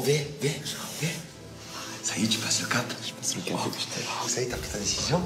viens, viens, viens. Ça y est, tu passes le cap. Je passe le cap, putain. Ça y est, t'as pris ta décision.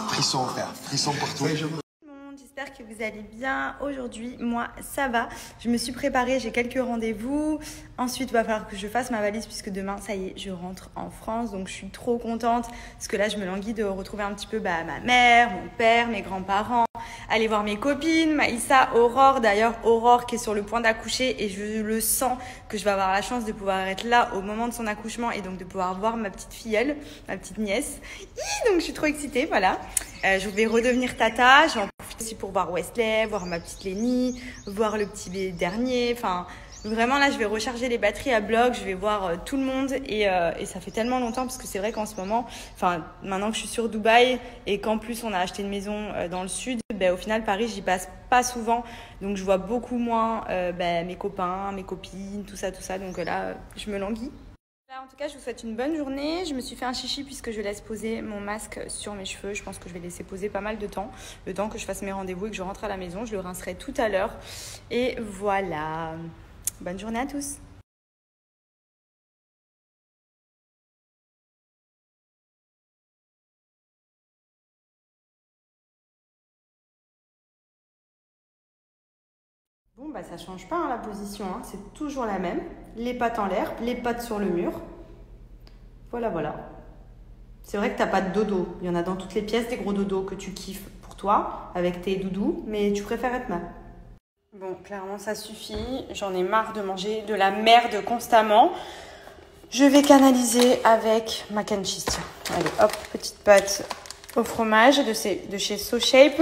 Frisson, frère. Frisson partout. J'espère que vous allez bien. Aujourd'hui, moi, ça va. Je me suis préparée, j'ai quelques rendez-vous. Ensuite, il va falloir que je fasse ma valise puisque demain, ça y est, je rentre en France. Donc, je suis trop contente parce que là, je me languis de retrouver un petit peu ma mère, mon père, mes grands-parents. Aller voir mes copines, Maïssa, Aurore. D'ailleurs, Aurore qui est sur le point d'accoucher et je le sens que je vais avoir la chance de pouvoir être là au moment de son accouchement et donc de pouvoir voir ma petite filleule, ma petite nièce. Donc, je suis trop excitée, voilà. Je vais redevenir tata. Je vais en profiter aussi pour voir Wesley, voir ma petite Lénie, voir le petit dernier. Enfin, vraiment, là, je vais recharger les batteries à bloc. Je vais voir tout le monde et ça fait tellement longtemps parce que c'est vrai qu'en ce moment, enfin, maintenant que je suis sur Dubaï et qu'en plus, on a acheté une maison dans le sud, ben, au final, Paris, j'y passe pas souvent. Donc, je vois beaucoup moins mes copains, mes copines, tout ça. Donc là, je me languis. En tout cas, je vous souhaite une bonne journée. Je me suis fait un chichi puisque je laisse poser mon masque sur mes cheveux. Je pense que je vais laisser poser pas mal de temps. Le temps que je fasse mes rendez-vous et que je rentre à la maison. Je le rincerai tout à l'heure. Et voilà. Bonne journée à tous. Bon, bah ça change pas la position. C'est toujours la même. Les pattes en l'air, les pattes sur le mur. Voilà. C'est vrai que t'as pas de dodo. Il y en a dans toutes les pièces des gros dodos que tu kiffes pour toi, avec tes doudous, mais tu préfères être mal. Bon, clairement, ça suffit. J'en ai marre de manger de la merde constamment. Je vais canaliser avec mac and cheese. Tiens, allez, hop, petite pâte au fromage de chez So Shape.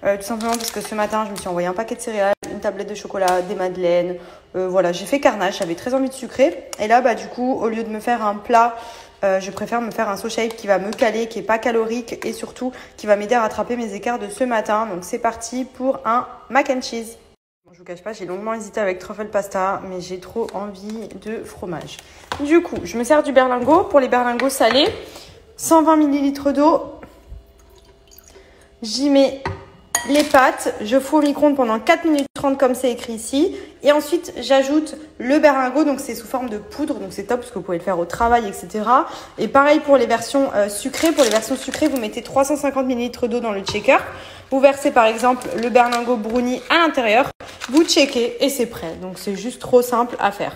Tout simplement parce que ce matin, je me suis envoyé un paquet de céréales, une tablette de chocolat, des madeleines. Voilà, j'ai fait carnage. J'avais très envie de sucrer. Et là, bah, du coup, au lieu de me faire un plat, je préfère me faire un So Shape qui va me caler, qui est pas calorique et surtout qui va m'aider à rattraper mes écarts de ce matin. Donc, c'est parti pour un mac and cheese. Bon, je vous cache pas, j'ai longuement hésité avec truffle pasta, mais j'ai trop envie de fromage. Du coup, je me sers du berlingot. Pour les berlingots salés, 120 ml d'eau. J'y mets les pâtes, je fous au micro-ondes pendant 4 minutes 30 comme c'est écrit ici. Et ensuite, j'ajoute le berlingot, donc c'est sous forme de poudre, donc c'est top parce que vous pouvez le faire au travail, etc. Et pareil pour les versions sucrées. Pour les versions sucrées, vous mettez 350 ml d'eau dans le shaker. Vous versez par exemple le berlingot brownie à l'intérieur. Vous checkez et c'est prêt. Donc c'est juste trop simple à faire.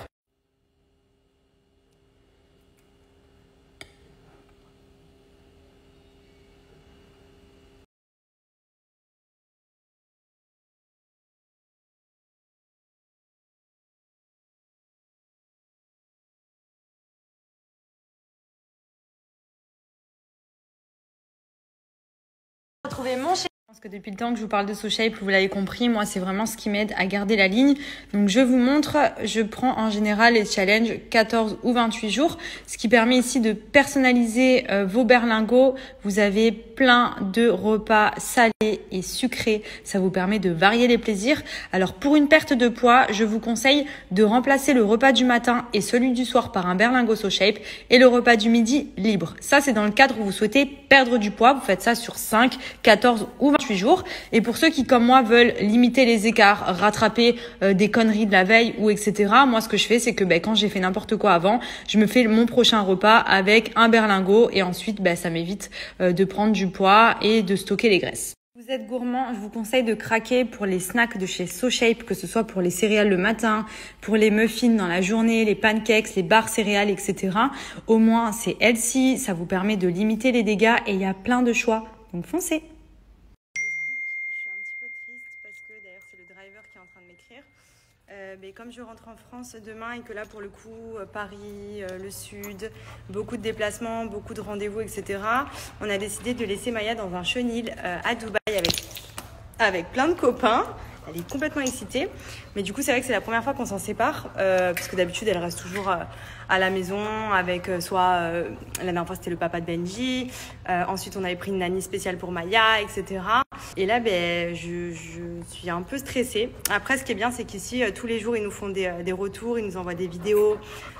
Retrouver mon chez. Je pense que depuis le temps que je vous parle de So Shape, vous l'avez compris, moi c'est vraiment ce qui m'aide à garder la ligne. Donc je vous montre, je prends en général les challenges 14 ou 28 jours, ce qui permet ici de personnaliser vos berlingots. Vous avez plein de repas salés et sucrés, ça vous permet de varier les plaisirs. Alors pour une perte de poids, je vous conseille de remplacer le repas du matin et celui du soir par un berlingot So Shape et le repas du midi libre. Ça c'est dans le cadre où vous souhaitez perdre du poids, vous faites ça sur 5, 14 ou 28 jours. Et pour ceux qui, comme moi, veulent limiter les écarts, rattraper des conneries de la veille ou etc., moi, ce que je fais, c'est que quand j'ai fait n'importe quoi avant, je me fais mon prochain repas avec un berlingot et ensuite, ça m'évite de prendre du poids et de stocker les graisses. Vous êtes gourmand, je vous conseille de craquer pour les snacks de chez So Shape, que ce soit pour les céréales le matin, pour les muffins dans la journée, les pancakes, les barres céréales, etc. Au moins, c'est healthy, ça vous permet de limiter les dégâts et il y a plein de choix. Donc foncez! Mais comme je rentre en France demain et que là pour le coup Paris, le sud, beaucoup de déplacements, beaucoup de rendez-vous, etc. On a décidé de laisser Maya dans un chenil à Dubaï avec plein de copains. Elle est complètement excitée. Mais du coup, c'est vrai que c'est la première fois qu'on s'en sépare. Parce que d'habitude, elle reste toujours à la maison avec la dernière fois, c'était le papa de Benji. Ensuite, on avait pris une nanny spéciale pour Maya, etc. Et là, je suis un peu stressée. Après, ce qui est bien, c'est qu'ici, tous les jours, ils nous font des retours. Ils nous envoient des vidéos,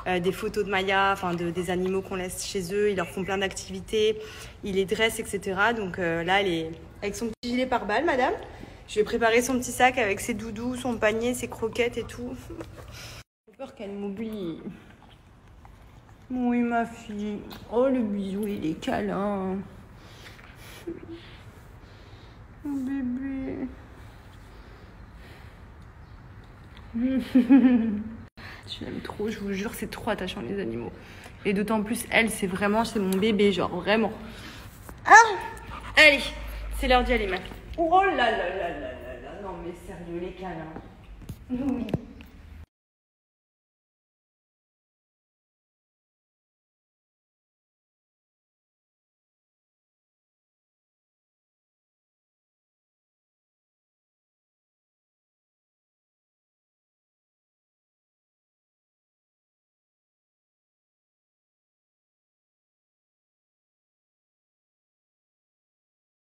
des photos de Maya, des animaux qu'on laisse chez eux. Ils leur font plein d'activités. Ils les dressent, etc. Donc là, elle est avec son petit gilet pare-balles, madame. Je vais préparer son petit sac avec ses doudous, son panier, ses croquettes et tout. J'ai peur qu'elle m'oublie. Oui, ma fille. Oh, le bisou, il est câlin. Mon bébé. Je l'aime trop, je vous jure, c'est trop attachant les animaux. Et d'autant plus, elle, c'est mon bébé, genre vraiment. Ah, allez, c'est l'heure d'y aller, ma fille. Oh là là là là là là, non mais sérieux, les câlins. Oui.